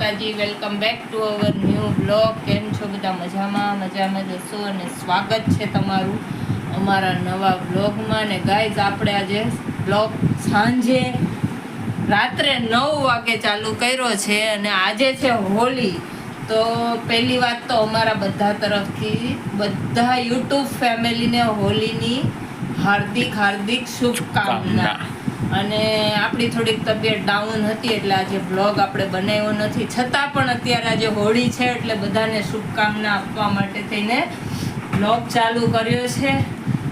માતાજી, welcome back to our new blog. કેમ છો બધા? મજામાં જશો અને સ્વાગત છે તમારું અમારા નવા બ્લોગમાં. ને ગાઈઝ, આપણે આજે બ્લોગ સાંજે રાત્રે 9 વાગે ચાલુ કર્યો છે અને આજે છે હોળી. તો પહેલી વાત તો અમારા બધા તરફથી બધા યુટ્યુબ ફેમિલીને હોળીની હાર્દિક શુભકામના. અને આપણી થોડીક તબિયત ડાઉન હતી એટલે આજે બ્લોગ આપણે બનાવ્યો નથી, છતાં પણ અત્યારે આજે હોળી છે એટલે બધાને શુભકામના આપવા માટે થઈને બ્લોગ ચાલુ કર્યો છે.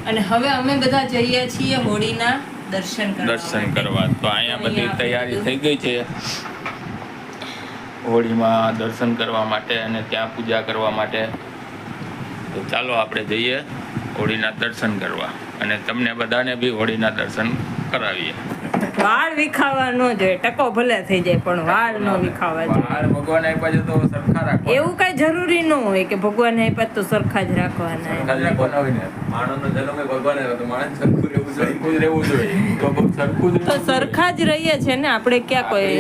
અને હવે અમે બધા જઈએ છીએ હોળીના દર્શન કરવા. તો અહીંયા બધી તૈયારી થઈ ગઈ છે હોળીમાં દર્શન કરવા માટે અને ત્યાં પૂજા કરવા માટે. તો ચાલો આપણે જઈએ હોળીના દર્શન કરવા અને તમને બધાને બી હોળીના દર્શન કરાવીએ. વાળ વિખાવા ન જોઈએ, ટકો ભલે થઈ જાય પણ વાળ ન વિખાવા જોઈએ. વાળ ભગવાન આપ્યા છે તો સરખા રાખવા. એવું કઈ જરૂરી ન હોય કે ભગવાન આપ્યા તો સરખા જ રાખવાના. માણસનો જન્મ ભગવાન આપ્યો તો માણસ સરખું રહેવું જોઈએ. તો સરખા જ રહીએ છે ને આપણે, ક્યાં કોઈ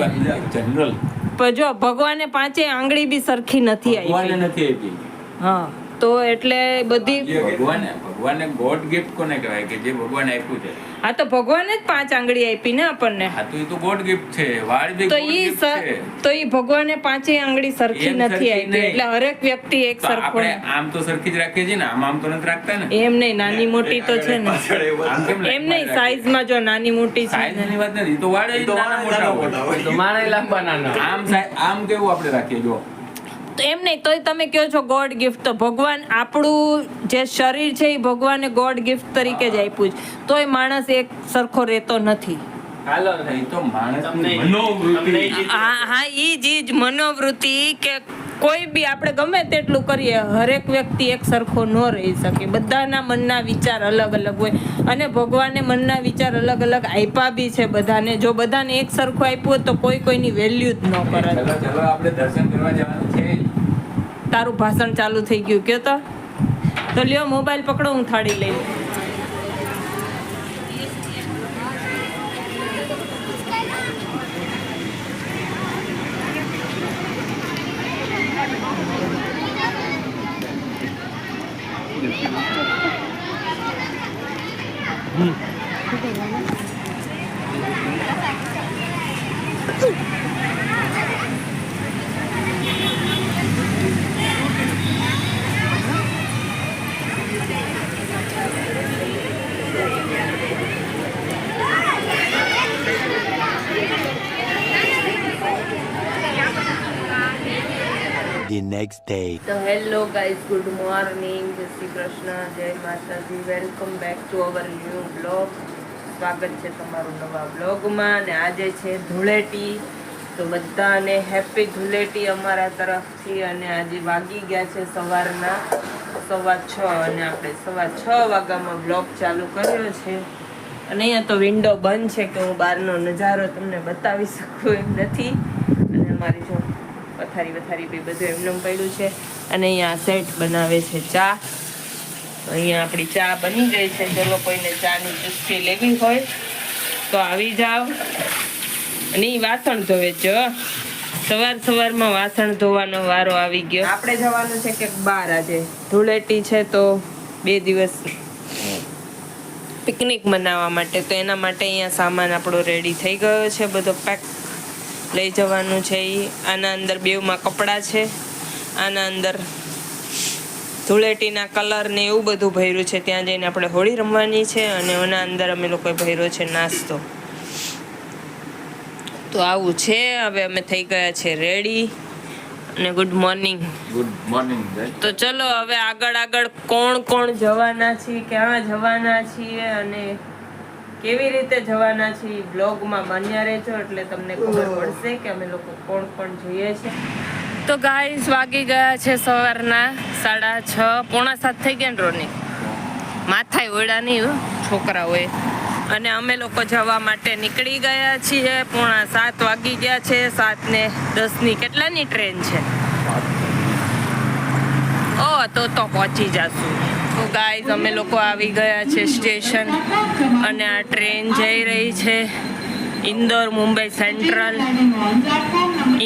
જનરલ. પણ જો ભગવાને 5 આંગળી બી સરખી નથી આપી. હા, તો એટલે બધી ભગવાને ગોડ ગિફ્ટ કોને કહેવાય કે જે ભગવાન આપ્યું છે. હા, તો ભગવાને જ 5 આંગળી આપી ને આપણને. હા, તો એ તો ગોડ ગિફ્ટ છે. વાળ બી તો ઈ ભગવાને 5 આંગળી સરખી નથી આપી એટલે હરેક વ્યક્તિ એક સરખો. આપણે આમ તો સરખી જ રાખીએ છીએ ને, આમ તો નથી રાખતા ને. એમ નહીં, નાની મોટી તો છે ને. એમ નહીં, સાઈઝમાં જો નાની મોટી છે. સાઈઝની વાત નથી, તો વાળ નાના મોટા હોય તો માણે લાંબા નાના. આમ કેવું આપણે રાખીએ જો. તો એમ નહીં, તોય તમે કહો છો ગોડ ગિફ્ટ. તો ભગવાન આપણું જે શરીર છે એ ભગવાને ગોડ ગિફ્ટ તરીકે જ આપ્યું છે, તોય માણસ એક સરખો રહેતો નથી. હા, ઈ જ મનોવૃત્તિ કે કોઈ બી આપણે ગમે તેટલું કરીએ, હરેક વ્યક્તિ એક સરખો ન રહી શકે. બધાના મનના વિચાર અલગ અલગ હોય અને ભગવાને મનના વિચાર અલગ અલગ આપ્યા બી છે બધાને. જો બધાને એક સરખું આપ્યું હોત તો કોઈ કોઈની વેલ્યુ જ ન કરે. ચલો આપણે દર્શન કરવા જવાનું છે. તારું ભાષણ ચાલુ થઈ ગયું, કયો તો લ્યો મોબાઈલ પકડો, હું થાળી લઈ લઉં. The next day. તો હેલો ગાઈઝ, ગુડ મોર્નિંગ, જય શ્રી કૃષ્ણ, જય માતાજી, welcome back to our new blog. સ્વાગત છે તમારું નવા બ્લોગમાં. અને આજે છે ધૂળેટી, તો બધાને હેપી ધૂળેટી અમારા તરફથી. અને આજે વાગી ગયા છે સવારના 6:15 અને આપણે 6:15 વાગ્યામાં બ્લોગ ચાલુ કર્યો છે. અને અહીંયા તો વિન્ડો બંધ છે કે હું બહારનો નજારો તમને બતાવી શકું એમ નથી. અને અમારી જો પથારી બી બધું એમનેમ પડ્યું છે. અને અહીંયા સેટ બનાવે છે ચા. અહીંયા આપણી ચા બની ગઈ છે. ચલો, કોઈને ચાની ચુસ્કી લેવી હોય તો આવી જાઓ. અને એ વાસણ ધોવે જો, સવારમાં વાસણ ધોવાનો વારો આવી ગયો. આપણે જવાનું છે કે બહાર, આજે ધૂળેટી છે તો 2 દિવસ પિકનિક મનાવવા માટે. તો એના માટે અહીંયા સામાન આપણો રેડી થઈ ગયો છે, બધો પેક લઈ જવાનું છે. આના અંદર બેવમાં કપડાં છે, આના અંદર ધૂળેટીના કલર ને એવું બધું ભર્યું છે. ત્યાં જઈને આપણે હોળી રમવાની છે. અને એના અંદર અમે લોકોએ ભર્યો છે નાસ્તો. તો આવું છે. હવે અમે થઈ ગયા છે રેડી. અને ગુડ મોર્નિંગ. તો ચલો હવે આગળ કોણ જવાના છીએ, ક્યાં જવાના છીએ અને કેવી રીતે જવાના છીએ બ્લોગમાં બન્યા રહેજો એટલે તમને ખબર પડશે કે અમે લોકો કોણ જઈએ છીએ. તો ગાઈસ, વાગી ગયા છે સવારના 6:30, 6:45 થઈ ગયા ને રોની. માથાય ઓળા નહીં છોકરાઓએ. અને અમે લોકો જવા માટે નીકળી ગયા છીએ. 6:45 વાગી ગયા છે. 7:10 કેટલાની ટ્રેન છે? તો પહોંચી જશું. તો ગાઈઝ, અમે લોકો આવી ગયા છે સ્ટેશન. અને આ ટ્રેન જઈ રહી છે ઇન્દોર મુંબઈ સેન્ટ્રલ.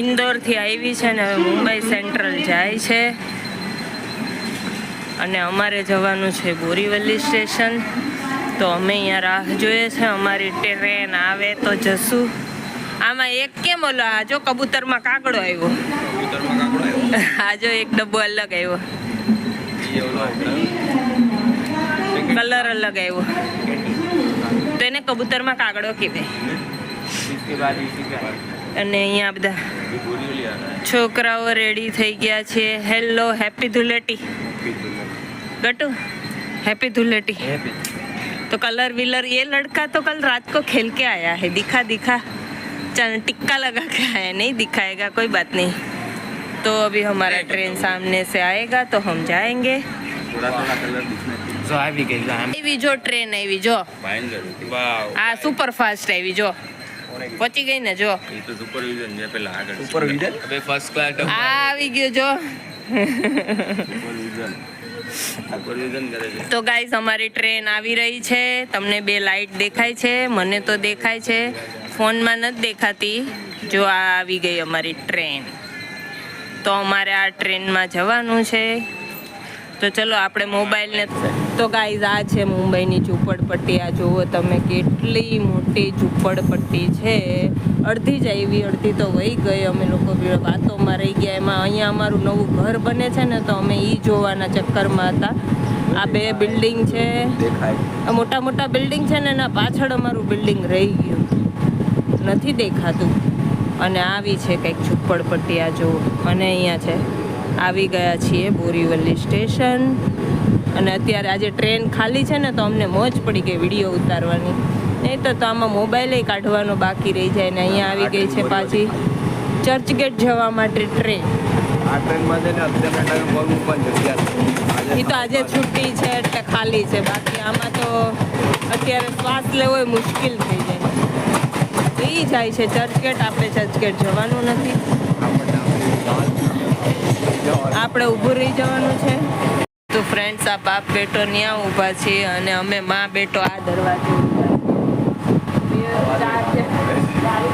ઇન્દોરથી આવી છે ને હવે મુંબઈ સેન્ટ્રલ જાય છે અને અમારે જવાનું છે બોરીવલી સ્ટેશન. તો અમે અહીંયા રાહ જોઈએ છે, અમારી ટ્રેન આવે તો જશું. આમાં એક કેમ ઓલો આ જો કબૂતરમાં કાગડો આવ્યો, આ જો એક ડબ્બો અલગ આવ્યો, કલર અલગ આવ્યો, તો એને કબૂતરમાં કાગડો કહેવાય. અને અહીંયા બધા છોકરાઓ રેડી થઈ ગયા છે. હેલો, હેપી ધુલેટી गट्टू, हैप्पी धुलेटी. तो कलर विलर ये लड़का तो कल रात को खेल के आया है, दिखा दिखा, चल टिक्का लगा के आया, नहीं दिखाएगा कोई बात नहीं. तो अभी हमारा ट्रेन सामने से आएगा तो हम जाएंगे. थोड़ा थोड़ा कलर दिखने जो આવી ગઈ આવી જો ટ્રેન આવી જો, આ સુપર ફાસ્ટ આવી જો, પહોંચી ગઈ ને જો. એ તો સુપરવિઝન છે પેલા આગળ સુપરવિઝન, હવે ફર્સ્ટ ક્લાસ આ આવી ગયો જો. સુપરવિઝન કરે છે. તો ગાઈઝ અમારી ટ્રેન આવી રહી છે. તમને બે લાઈટ દેખાય છે, મને તો દેખાય છે, ફોનમાં નથી દેખાતી. જો આ આવી ગઈ અમારી ટ્રેન. તો અમારે આ ટ્રેનમાં જવાનું છે. તો ચલો આપણે મોબાઈલને. તો ગાઈઝ આ છે મુંબઈની ઝૂંપડપટ્ટી. આ જુઓ તમે કેટલી મોટી ઝૂંપડપટ્ટી છે. અડધી જ આવી, અડધી તો વહી ગઈ. અમે લોકો વાતોમાં રહી ગયા. એમાં અહીંયા અમારું નવું ઘર બને છે ને, તો અમે એ જોવાના ચક્કરમાં હતા. આ બે બિલ્ડિંગ છે, આ મોટા મોટા બિલ્ડિંગ છે ને, એના પાછળ અમારું બિલ્ડિંગ રહી ગયું, નથી દેખાતું. અને આવી છે કંઈક ઝૂંપડપટ્ટી, આ જુઓ. અને અહીંયા છે, આવી ગયા છીએ બોરીવલી સ્ટેશન. અને અત્યારે આજે ટ્રેન ખાલી છે ને, તો અમને મોજ પડી ગઈ વિડીયો ઉતારવાની. નહીં તો આમાં મોબાઈલ કાઢવાનો બાકી રહી જાય. ને અહીંયા આવી ગઈ છે પાછી ચર્ચગેટ જવા માટે ટ્રેન. આ ટ્રેનમાં છે ને અત્યારે પગ મૂકવાની જગ્યા એ તો આજે છુટ્ટી છે એટલે ખાલી છે. બાકી આમાં તો અત્યારે શ્વાસ લેવો એ મુશ્કેલ થઈ જાય. એ જાય છે ચર્ચગેટ, આપણે ચર્ચગેટ જવાનું નથી, આપણે ઊભું રહી જવાનું છે. તો ફ્રેન્ડ્સ, આ બાપ બેટો ત્યાં ઊભા છીએ અને અમે માં બેટો આ દરવાજે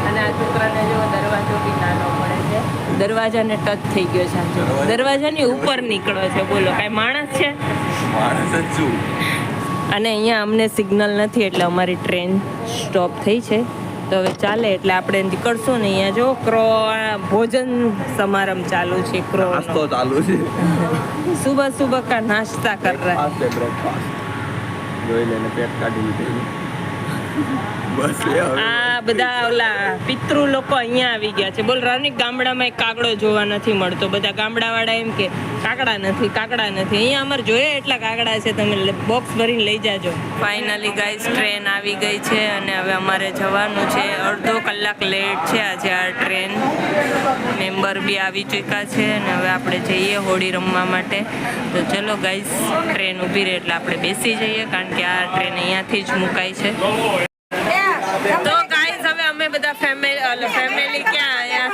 અને આ છોકરાને જો દરવાજો બી નાનો પડે છે, દરવાજાને ટચ થઈ ગયો છે. દરવાજાની ઉપર નીકળો છે. બોલો, કાંઈ માણસ છે? માણસ જ છું. અને અહીંયા અમને સિગ્નલ નથી એટલે અમારી ટ્રેન સ્ટોપ થઈ છે. તો હવે ચાલે એટલે આપણે નીકળશું ને. અહીંયા જો ક્રો ભોજન સમારંભ ચાલુ છે. ક્રો નાસ્તો ચાલુ છે. સુબહ સુબહ કા નાસ્તા કર રહા આ છે બ્રેકફાસ્ટ. જોઈ લેને પેટ કાઢી લીધું. બસ લે હવે. આ બધા ઓલા પિતૃ લોકો અહીંયા આવી ગયા છે. બોલ રાનિક, ગામડામાં એક કાગડો જોવા નથી મળતો. બધા ગામડાવાળા એમ કે કાકડા નથી, કાકડા નથી. અહીંયા અમારે જોઈએ એટલા કાકડા છે, તમે બોક્સ ભરીને લઈ જાજો. ફાઇનલી ગાઈસ ટ્રેન આવી ગઈ છે અને હવે અમારે જવાનું છે. અડધો કલાક લેટ છે આજે આ ટ્રેન. મેમ્બર બી આવી ચૂક્યા છે અને હવે આપણે જઈએ હોળી રમવા માટે. તો ચલો ગાઈસ, ટ્રેન ઊભી રહે એટલે આપણે બેસી જઈએ, કારણ કે આ ટ્રેન અહીંયાથી જ મુકાય છે. તો ગાઈસ હવે અમે બધા ફેમિલી ક્યાં આયા?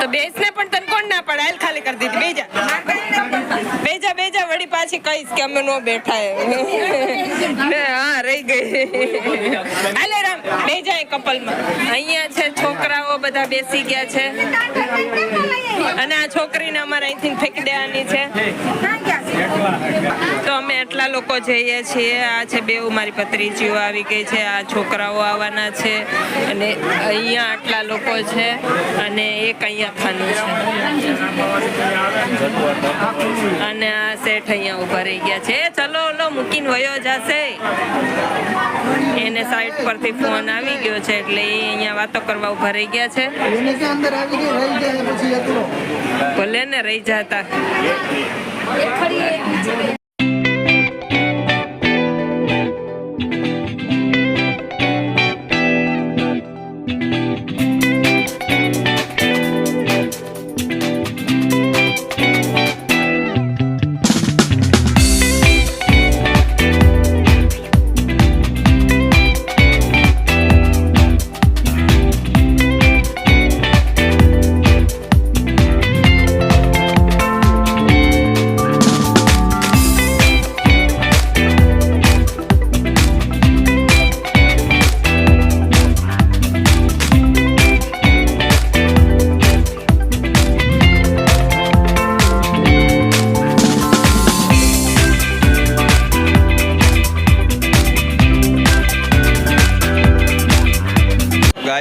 તો બેસને પણ તને કોણ ના પડે? હાલ ખાલી કરી દીધી. બેજા વળી પાછી કહીશ કે અમે નો બેઠા. હા, રહી ગઈ. હાલે રામ, બેજા કપલમાં. અહીંયા છે છોકરાઓ બધા બેસી ગયા છે અને આ છોકરીને અમારે અહીંથી ફેંકી દેવાની છે. તો અમે એટલા લોકો જઈએ છીએ. આ છે બે મારી પત્રીજીઓ આવી ગઈ છે, આ છોકરાઓ આવવાના છે અને અહીંયા આટલા લોકો છે અને એક અહીંયા ખાનું છે અને આ શેઠ અહીંયા ઊભા રહી ગયા છે. ચલો ઓલો મૂકીને વયો જશે. એને સાઈડ પરથી ફોન આવી ગયો છે એટલે એ અહીંયા વાતો કરવા ઊભા રહી ગયા છે. ભલે ને રહી જતા.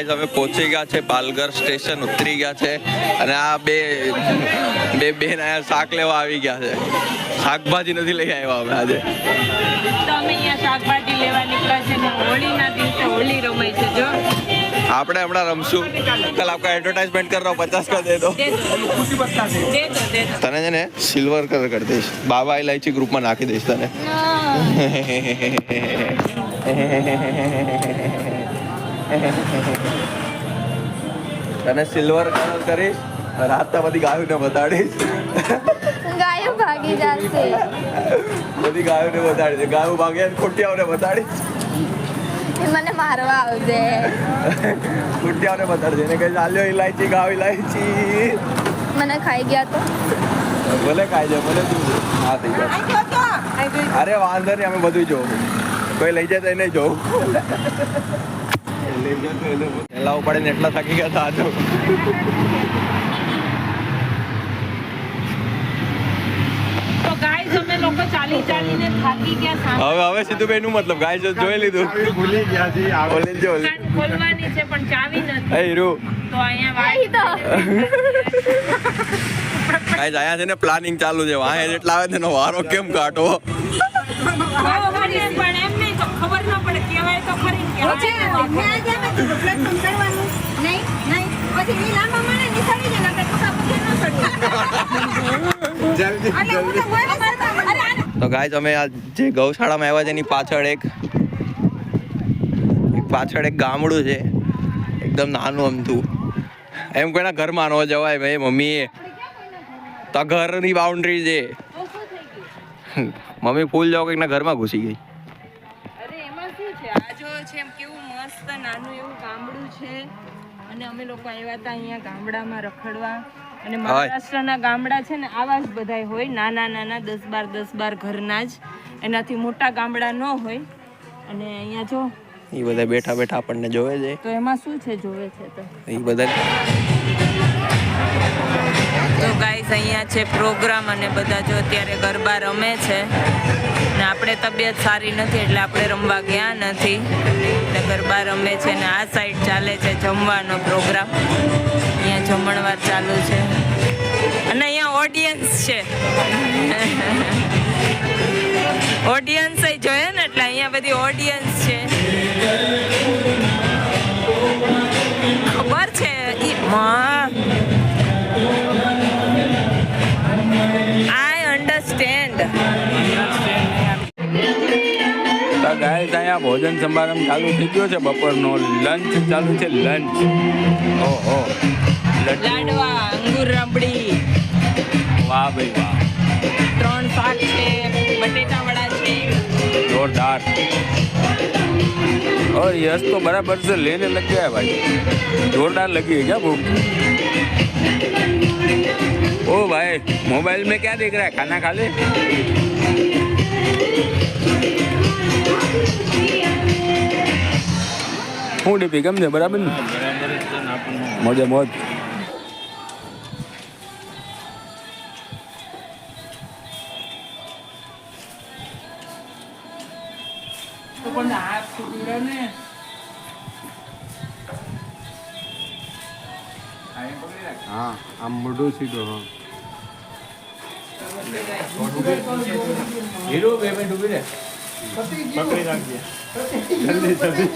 ગાઈઝ અમે પહોંચી ગયા છે પાલઘર સ્ટેશન, ઉતરી ગયા છે અને આ બે બેન અહીંયા શાક લેવા આવી ગયા છે. શાકભાજી નથી લઈ આવ્યા અમે આજે. તો અમે અહીંયા શાકભાજી લેવા નીકળ્યા છે ને હોળીના દિવસે હોળી રમાય છે. જો આપણે હમણાં રમશું. કલ આપકા એડવર્ટાइजमेंट कर रहा हूँ, 50 का दे दो. દે દો તને છે ને સિલ્વર કલર કરી દઈશ. બાબા ઇલાયચી ગ્રુપમાં નાખી દઈશ તને. તને સિલ્વર કલર કરીશ. રાતના બધી ગાયોને બતાડીશ. ગાયો ભાગી જશે. બધી ગાયોને બતાડીશ. ગાયો ભાગે ખોટિયાઓને બતાડીશ. મને મારવા આવજે. ખોટિયાઓને બતાડજે. એને કહીશ આલ્યો ઇલાયચી, ગાવ ઇલાયચી. મને ખાઈ ગયા તો ભલે ખાઈ જાય, ભલે તું હા થઈ જાય. અરે વાંધો નહીં, અમે બધું જોવું. કોઈ લઈ જાય તો એને જોવું. લાવવું પડે ને એટલા થાકી ગયા હતા. તો ગાઈસ અમે લોકો ચાલીને થાકી ગયા. હવે સીધુભાઈ નું મતલબ ગાય જોઈ લીધું. ભૂલી ગયા જી. દુકાન ખોલવાની છે પણ ચાવી નથી. એ હીરો તો અહીંયા વાઈ તો ગાઈસ આયા છે ને પ્લાનિંગ ચાલુ છે. વાહે જેટલા આવે તેનો વારો કેમ કાઢવો. પણ એમ નહીં તો ખબર ન પડે. કહેવાય તો ખરી તો ગાઈસ અમે આ જે ગૌશાળામાં આવ્યા છે એની પાછળ એક ગામડું છે. એકદમ નાનું અમથું. એમ કોઈના ઘરમાં ન જવાય ભાઈ. મમ્મી તો ઘરની બાઉન્ડ્રી છે. મમ્મી ફૂલ જાવ કંઈકના ઘરમાં ઘૂસી ગઈ. અરે એમાં શું છે? આ જો છે એમ કેવું મસ્ત નાનું એવું ગામડું છે. અને અમે લોકો આવ્યા હતા અહીંયા ગામડામાં રખડવા. અને મહારાષ્ટ્રના ગામડા છે ને આવા જ બધાય હોય. નાના 10-12 ઘરના જ. એનાથી મોટા ગામડા ન હોય. અને અહીંયા જો એ બધા બેઠા બેઠા આપણને જોવે છે. તો એમાં શું છે જોવે છે તો એ બધા તો ગાઈસ અહીંયા છે પ્રોગ્રામ અને બધા જો અત્યારે ગરબા રમે છે. ને આપણે તબિયત સારી નથી એટલે આપણે રમવા ગયા નથી. એટલે ગરબા રમે છે ને આ સાઈડ ચાલે છે જમવાનો પ્રોગ્રામ. અહીંયા જમણવાર ચાલુ છે અને અહીંયા ઓડિયન્સ છે. ઓડિયન્સ જોઈએ ને એટલે અહીંયા બધી ઓડિયન્સ છે. ખબર છે આઈ અન્ડરસ્ટેન્ડ. ગાઈસ અહીંયા ભોજન સમારંભ ચાલુ થઈ ગયો છે. બપોરનો લંચ ચાલુ છે. લંચ ઓહો લાડવા, અંગુર રબડી, વાહ ભાઈ વાહ. 3 શાક છે, બટેટા વડા છે. જોરદાર. और यश तो बराबर से लेने लग गया है भाई. जोरदार लगी है क्या भूख? ओ भाई मोबाइल में क्या देख रहा है? खाना खा ले. હું ડીપી કેમ છે? બરાબર ને? મોજે મોજ. હા આમ મોઢું સીધો. હા હીરો પેમેન્ટ ઉભી રે. પકડી રાખજે જલ્દી જલ્દી.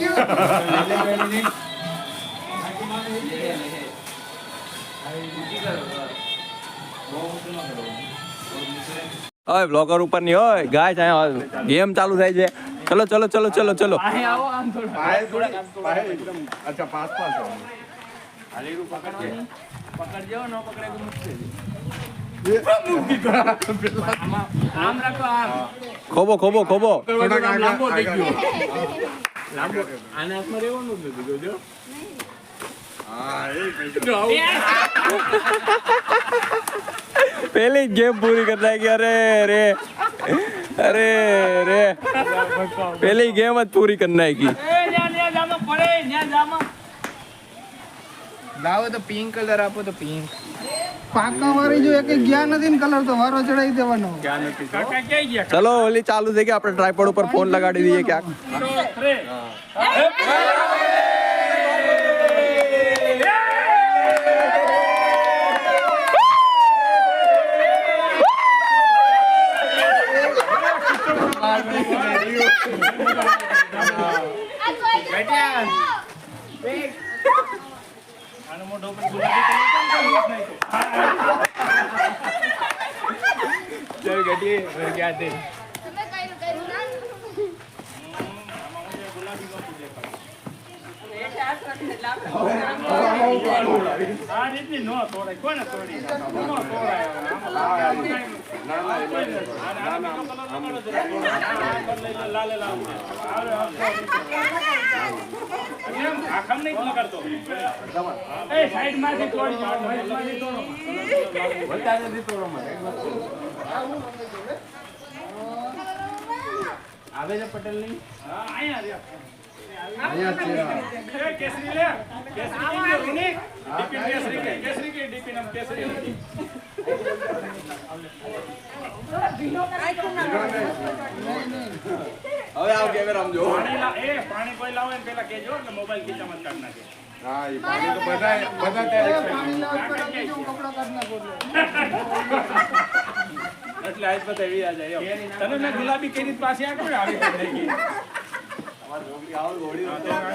ઓય બ્લોગર ઉપર ની હોય ગાય અહીંયા ગેમ ચાલુ થાય છે. ચલો ચલો ચલો ચલો ચલો. એકદમ અચ્છા પાસ પકડજો ન પકડે તો મુશ્કેલ. આમ રાખો આમ. ખોબો ખોબો ખોબો. લાંબો થઈ ગયો. લાંબો આના હાથમાં રહેવાનું જ નથી જોજો. પેલી ગેમ પૂરી કરી નાખી. અરે પેલી ગેમ જ પૂરી કરી નાખી. લાવો તો પિંક કલર આપો તો પિંક. પાકા વાળી જો એક ગયા નથી ને કલર તો વારો ચડાવી દેવાનો. ચલો ઓલી ચાલુ થઈ ગઈ. આપણે ટ્રાયપોડ ઉપર ફોન લગાડી દઈએ ક્યાંક. ચલ ગટી ક્યાં તે તમે કર્યું ના આ રીતની નો તોડે કોને તોડી નો તોડાય લાલે લાલ આખમ નહીં કરતો એ સાઈડ માંથી તોડી આવે છે પટેલ ની અહીંયા કેસરી લે કેસરી કેસરી કે ડીપી નામ કેસરી હવે આવ કેમેરામાં જો પાણી કોઈ લાવે ને પેલા કેજો એટલે મોબાઈલ ખીચામાં કાઢ નાખે હા એ પાણી તો બધા ત્યાં પાણી લાવ બીજું કપડો કાઢ નાખો એટલે આજ બધા એવી આ જાય તને મેં ગુલાબી કેરી પાસે આ કોઈ આવી નહીં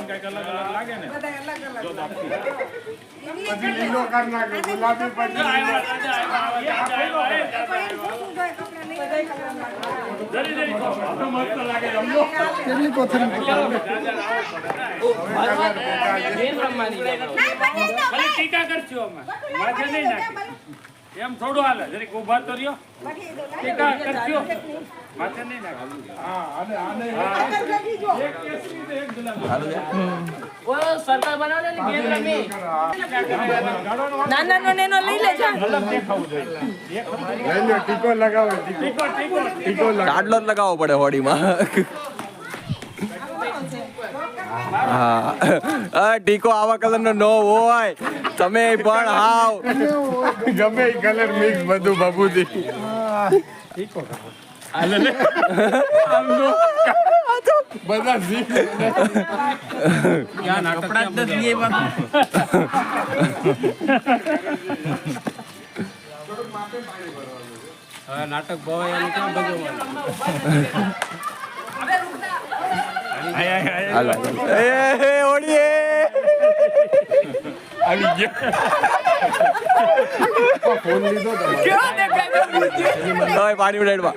ગઈ લાગે ને પછી લીલો કર નાખે ગુલાબી પછી મસ્ત લાગે રમલો કેટલી કોથળી ખાલી ટીકા કરજો માથે નહીં નાખે એમ થોડું હાલે જરીક ઉભા તો રહ્યો ટીકા કરજો માથે નહીં નાખે હા અને આને એક કેસરી ને એક ગુલાબી નાના નેનો લઈ લેજો લઈ લો ટીકો લગાવો ટીકો ટીકો કાડલો જ લગાવવો પડે હોડીમાં હા ટીકો આવા કલરનો નો હોય તમે પણ હાવ ગમે એ કલર મિક્સ બધું બાબુજી બધા શીખ નાટક ભવાય ક્યાં ભજવવાનું હાલો એ હોડી આવી ગયો ફોન લીધો તમારે પાણી ઉડાડવા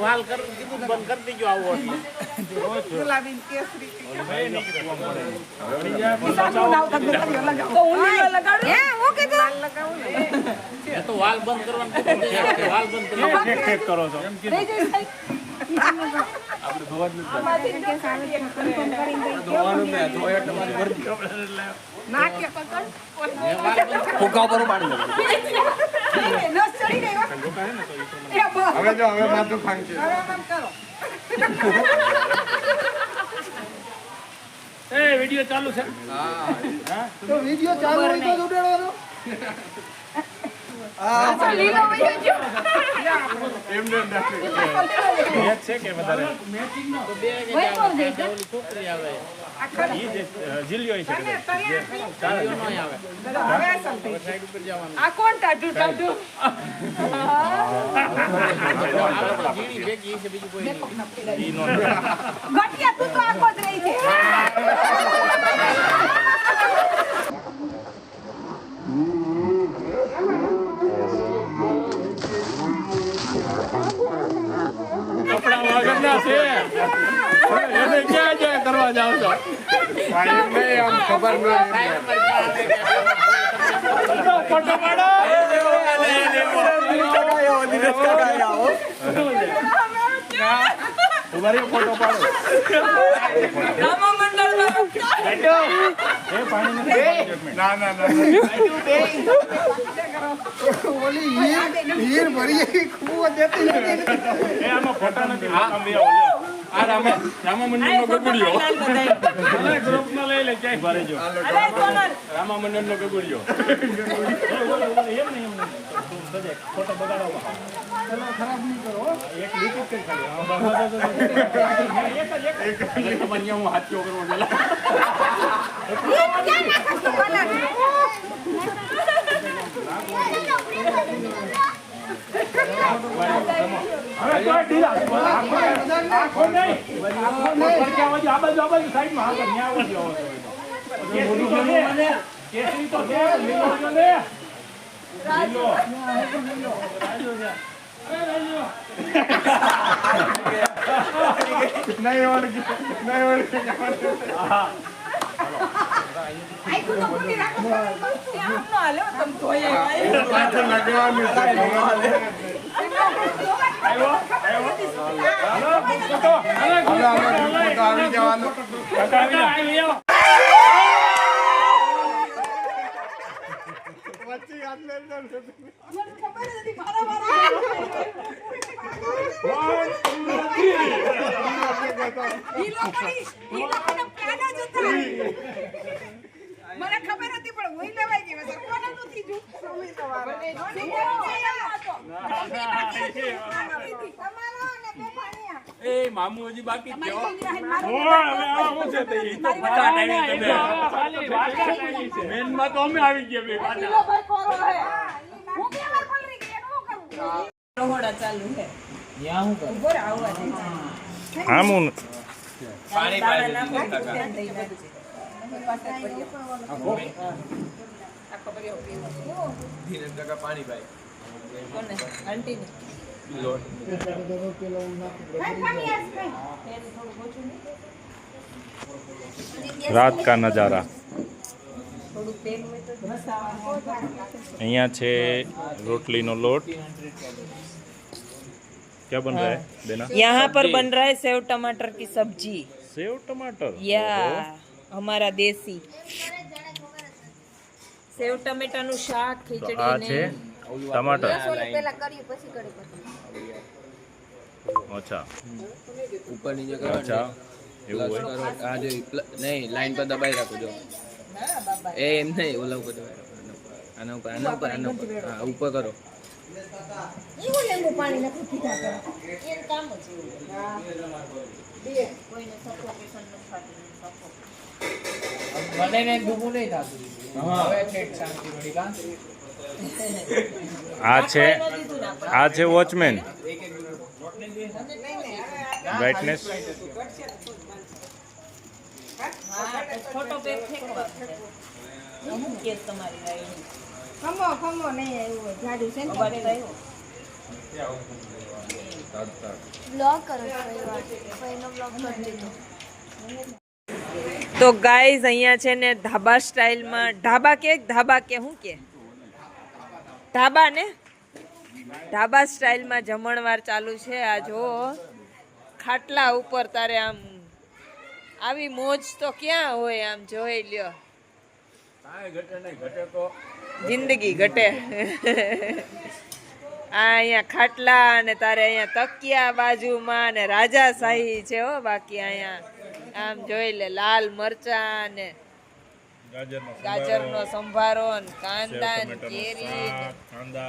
વાલ કર કીધું બંધ કરી દીજો આવો ગુલાબી કેસરી તો વાલ બંધ કરવાનું વાલ બંધ કરો છો એમ કીધું ફૂકા પર પાણી હવે જો હવે માથું ખાંચે એ વિડિયો ચાલુ છે તો વિડિયો ચાલુ હોય તો જ ઉડાડવાનો એમને એક છે કે વધારે તો બે છોકરી આવે જીલ્યો છે ચાલ્યો ન આવે સાઈડ ઉપર જવાનું આ કોણ ટાટુ ટાટુ જીણી ભેગી છે બીજું કોઈ નહીં ઈ નો ગટિયા તું તો આખો જ રહી છે કપડા વગરના છે એને ક્યાં જાય કરવા જાવ છો નહીં, આમ ખબર ઓલી હીર ભરી એવી ખૂબ દેતી નથી. રામા મંદિરનો ગગુડિયો ગ્રુપમાં લઈ લે ક્યાંય ભરે જો રામા મંદિરનો ગગુડિયો ફોટો બગાડો ખરાબ નહીં કરો. એક લીટી કરી ખાલી હું હાથીઓ કરવો પેલા આવી જવાનું. મને ખબર હતી પણ હું લેવાઈ ગઈ વસર કોને નથી જો તમારો ને બેઠાણિયા એ મામુ હજી બાકી છે હો મેનમાં તો અમે આવી ગયા બે પાછા હું કેવા પલરી ગઈ એનું હું કરું રોહડા ચાલુ છે યા હું કરું બોર આવવા દે આમું પાણી પાણી નાખો રાત કા નજારા અહીંયા છે રોટલીનો લોટ क्या बन रहा है देना यहाँ पर बन रहा है सेव टमाटर की सब्जी सेव टमाटर या हमारा देसी सेव टमेटा નું શાક આ ખીચડી છે ટમાટર પેલા કર્યું પછી કરી અચ્છા ઉપરની જે અચ્છા એવું હોય આ જે નહીં લાઈન પર દબાઈ રાખો જો એ એમ નહીં ઓલા ઉપર દબાઈ રાખો આના ઉપર હા ઉપર કરો એવું લીંબુ પાણી નથી પીતા કરે એ કામ જ એવું કોઈને સફોકેશન ન થાતું મને ને ડૂબું નહીં થતું. હવે ઠેઠ શાંતિ મળી કા. આ છે વોચમેન બ્રાઇટનેસ ફોટો પેક ફેંકવા અમુક કેસ તમારી રાઈડ ખમો નહીં આવ્યું જાડુ છે ને અવાજ આવ્યો બ્લોગ કરો કોઈનો બ્લોગ કરી દીધો તો ગાઈઝ અહીંયા છે ને ધાબા સ્ટાઇલમાં ધાબા કે હું કે ધાબા ને ધાબા સ્ટાઇલમાં જમણવાર ચાલુ છે. આ જો ખાટલા ઉપર તારે આમ આવી મોજ તો ક્યાં હોય, આમ જોઈ લ્યો જિંદગી ઘટે. આ અહીંયા ખાટલા અને તારે અહીંયા તકિયા બાજુમાં ને રાજાશાહી છે હો. બાકી અહીંયા આમ જોઈ લે લાલ મરચા ને ગાજરનો સંભારો ને કાંદા ને કેરી ને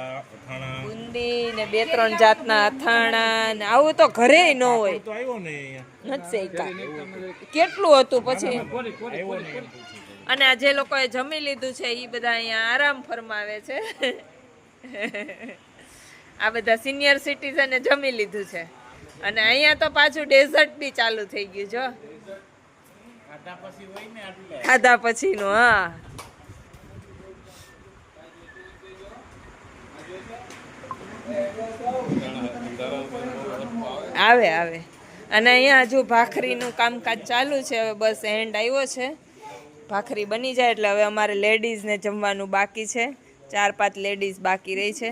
બુંદી ને 2-3 જાતના અથાણા ને આવું તો ઘરે ન હોય. નથી કેટલું હતું પછી. અને આ જે લોકોએ જમી લીધું છે એ બધા અહીંયા આરામ ફરમાવે છે. આ બધા સિનિયર સિટીઝને જમી લીધું છે. અને અહીંયા તો પાછું ડેઝર્ટ બી ચાલુ થઈ ગયું જો ખાધા પછીનું. હા આવે. અને અહીંયા હજુ ભાખરીનું કામકાજ ચાલુ છે. હવે બસ એન્ડ આવ્યો છે ભાખરી બની જાય એટલે હવે અમારે લેડીઝને જમવાનું બાકી છે. 4-5 લેડીઝ બાકી રહી છે,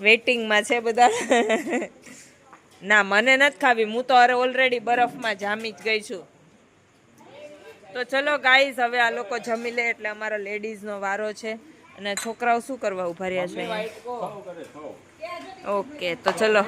વેઇટિંગમાં છે બધા. ના મને નથી ખાવી, હું તો અરે ઓલરેડી બરફમાં જામી જ ગઈ છું. તો ચલો ગાઈઝ, હવે આ લોકો જમી લે એટલે અમારા લેડીઝનો વારો છે. અને છોકરાઓ શું કરવા ઉભા રહ્યા છે? ઓકે, તો ચલો.